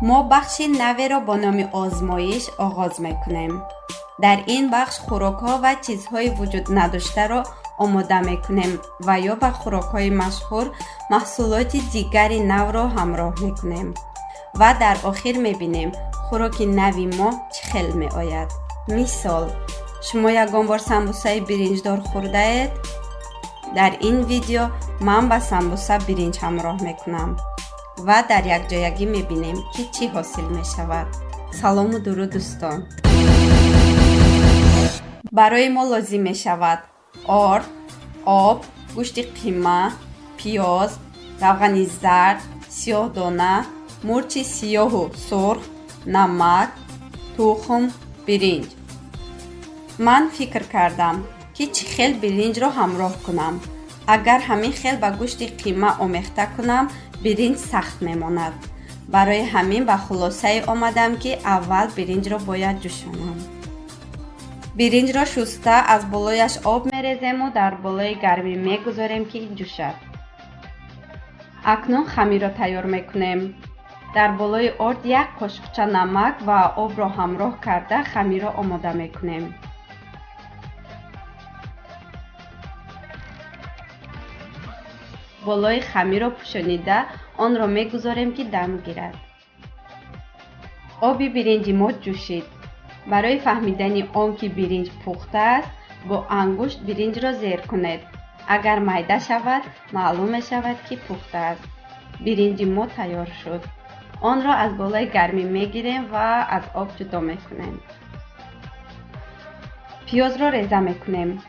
ما بخش نوی را با نام آزمایش آغاز میکنیم. در این بخش خوراک‌ها و چیزهای وجود نداشته را آماده میکنیم و یا با خوراک‌های مشهور محصولات دیگری نو را همراه میکنیم و در آخر میبینیم خوراک نوی ما چه خیلی می آید. مثال شما یگان بار سمبوسه برنجدار خورده اید؟ در این ویدیو من با سمبوسه برنج همراه میکنم و در یک جایگی میبینیم که چی حاصل میشود. سلام و درود دوستان. برای ما لازم میشود آرد، آب، گوشت قیمه، پیاز، روغن زرد، سیاه دانه، مرچ سیاه و سرخ، نمک، تخم، برنج. من فکر کردم که چه خیل برنج را همراه کنم. اگر همین خیل با گوشت قیمه آمیخته کنم برنج سخت میماند. برای همین به خلاصه آمدم که اول برنج را باید جوشانم. برنج را شسته از بالایش آب میریزیم و در بالای گرمی میگذاریم که جوشد. اکنون خمیر را تیار میکنیم. در بالای آرد یک قاشقچه نمک و آب را همراه کرده خمیر را آماده میکنیم. بالای خمیر را پوشانیده آن را میگذاریم که دم گیرد. آب برنج ما جوشید. برای فهمیدن آن که برنج پخته است با انگشت برنج را زیر کنید. اگر میده شود معلوم می شود که پخته است. برنج ما تیار شد. آن را از بالای گرمی میگیریم و از آب جدا میکنیم. پیاز را ریزه میکنیم.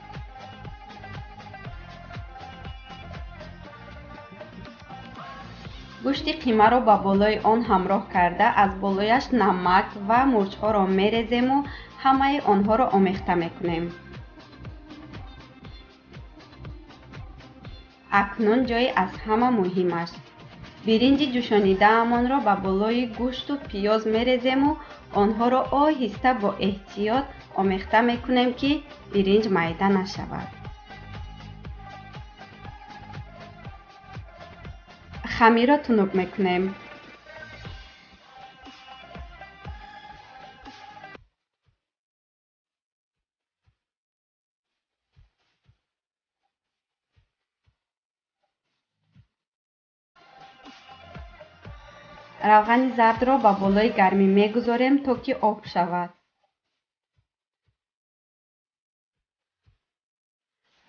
گوشت قیمه را با بالای آن همراه کرده از بالایش نمک و مرچ ها را میریزیم و همه آنها را آمیخته میکنیم. اکنون جای از همه مهم است. برنج جوشانیده امان را با بالای گوشت و پیاز میریزیم و آنها را آهسته با احتیاط آمیخته میکنیم که برنج میده نشود. خمیر را تنک میکنیم. روغن زرد را با بالای گرمی میگذاریم تا که آب شود.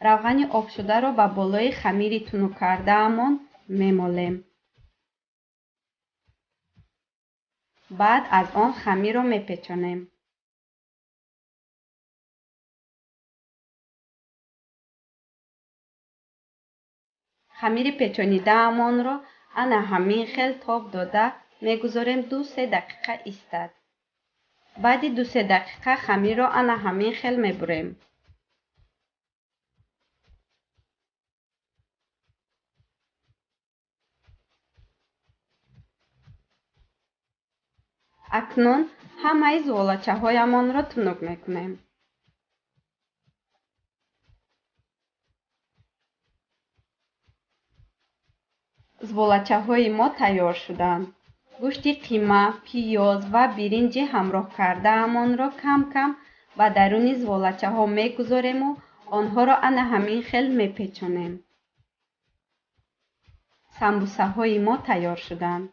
روغن آب شده را با بالای خمیر تنک کرده امان میمالیم. بعد از آن خمیر را میپیچانیم. خمیر پیچانیده امان را انا همین خیل تاب داده میگذاریم 2-3 دقیقه ایستد. بعد 2-3 دقیقه خمیر را انا همین خیل میبریم. اکنون همه زغالچه هایمان را تنک میکنیم. زغالچه های ما تیار شدند. گوشت قیمه، پیاز و برنج همراه کرده امان را کم کم و درون زغالچه ها میگذاریم و آنها را انا همین خیل میپیچانیم. سمبوسه های ما تیار شدند.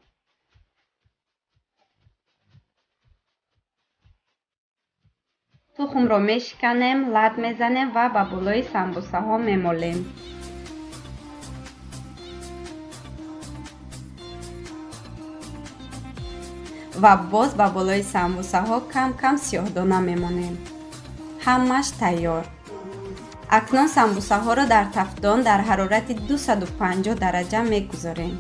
تخم را میشکنیم، لط میزنیم و با بالای سمبوسه ها میمالیم. و باز با بالای سمبوسه ها کم کم سیاه دانه میمانیم. همش تیار. اکنون سمبوسه ها را در تفتان در حرارت 250 درجه میگذاریم.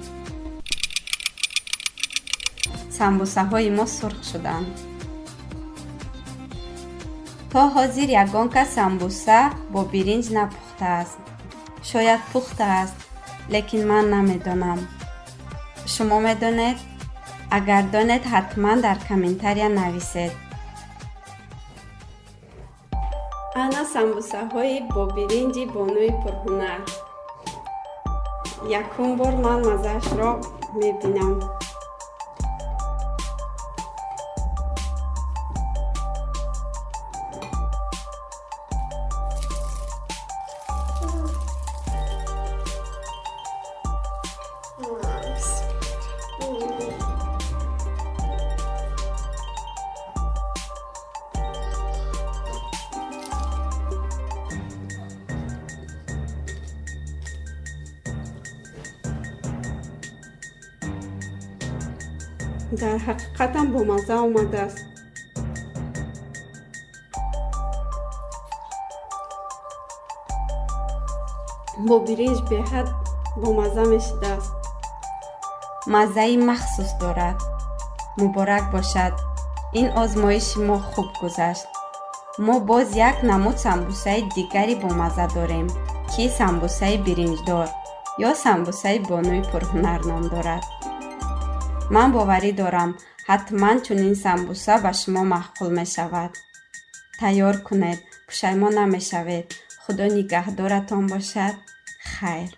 سمبوسه های ما سرخ شدند. تا حاضر یگان که سمبوسه با برنج نپخته است. شاید پخته است لیکن من نمیدانم. شما میدانید؟ اگر دانید حتما در کامنتاریا نویسید. انا سمبوسه های با برنج بانوی پرهنر. یکم بار من مزهش را میبینم. дар ҳақиқатам бомазза омадааст. бо биринҷ беҳад бомазза мешудааст. маззаи махсус дорад. муборак бошад. ин озмоиши мо хуб гузашт. мо боз як намуд самбусаи дигари бомазза дорем, ки самбусаи биринҷдор ё самбусаи бонуи пурҳунар ном дорад. ман боварӣ дорам, ҳатман чунин самбуса ба шумо маъқул мешавад. тайёр кунед, пушаймон намешавед. худо нигаҳдоратон бошад. хайр.